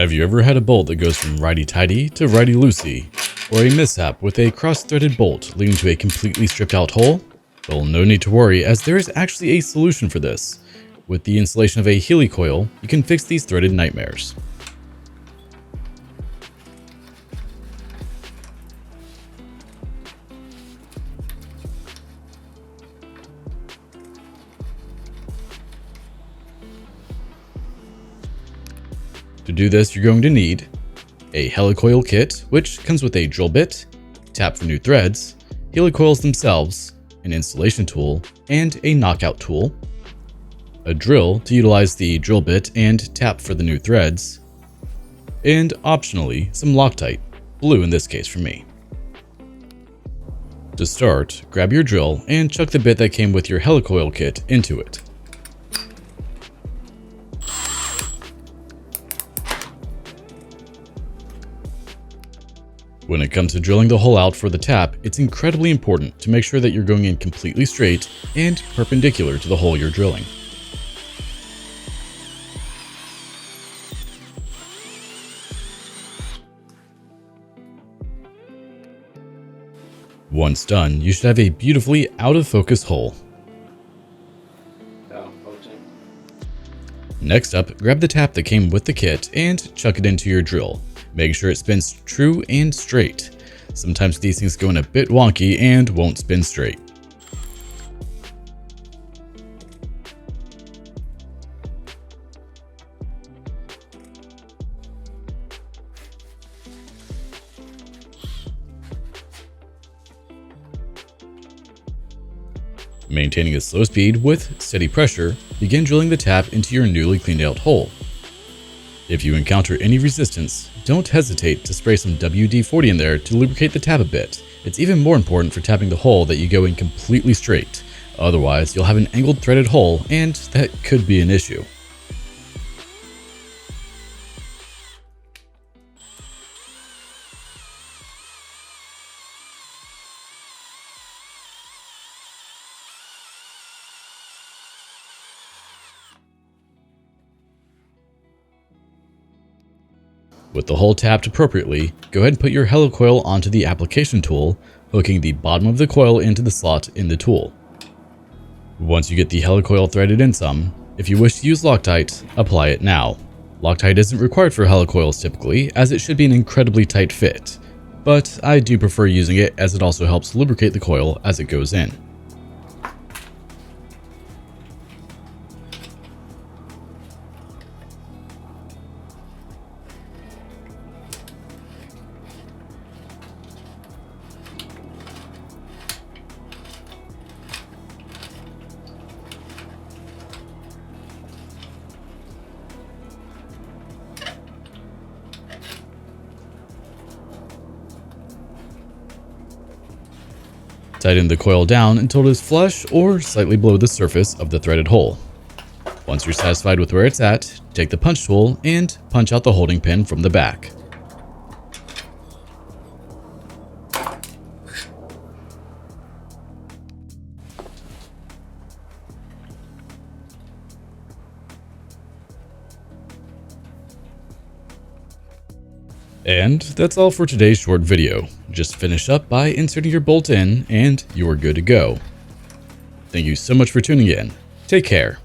Have you ever had a bolt that goes from righty-tighty to righty-loosey? Or a mishap with a cross-threaded bolt leading to a completely stripped out hole? Well, no need to worry, as there is actually a solution for this. With the installation of a helicoil, you can fix these threaded nightmares. To do this, you're going to need a helicoil kit, which comes with a drill bit, tap for new threads, helicoils themselves, an installation tool, and a knockout tool, a drill to utilize the drill bit and tap for the new threads, and optionally, some Loctite, blue in this case for me. To start, grab your drill and chuck the bit that came with your helicoil kit into it. When it comes to drilling the hole out for the tap, it's incredibly important to make sure that you're going in completely straight and perpendicular to the hole you're drilling. Once done, you should have a beautifully out of focus hole. Next up, grab the tap that came with the kit and chuck it into your drill. Make sure it spins true and straight. Sometimes these things go in a bit wonky and won't spin straight. Maintaining a slow speed with steady pressure, begin drilling the tap into your newly cleaned out hole. If you encounter any resistance, don't hesitate to spray some WD-40 in there to lubricate the tap a bit. It's even more important for tapping the hole that you go in completely straight. Otherwise, you'll have an angled threaded hole, and that could be an issue. With the hole tapped appropriately, go ahead and put your helicoil onto the application tool, hooking the bottom of the coil into the slot in the tool. Once you get the helicoil threaded in some, if you wish to use Loctite, apply it now. Loctite isn't required for helicoils typically, as it should be an incredibly tight fit, but I do prefer using it as it also helps lubricate the coil as it goes in. Tighten the coil down until it is flush or slightly below the surface of the threaded hole. Once you're satisfied with where it's at, take the punch tool and punch out the holding pin from the back. And that's all for today's short video. Just finish up by inserting your bolt in and you're good to go. Thank you so much for tuning in. Take care.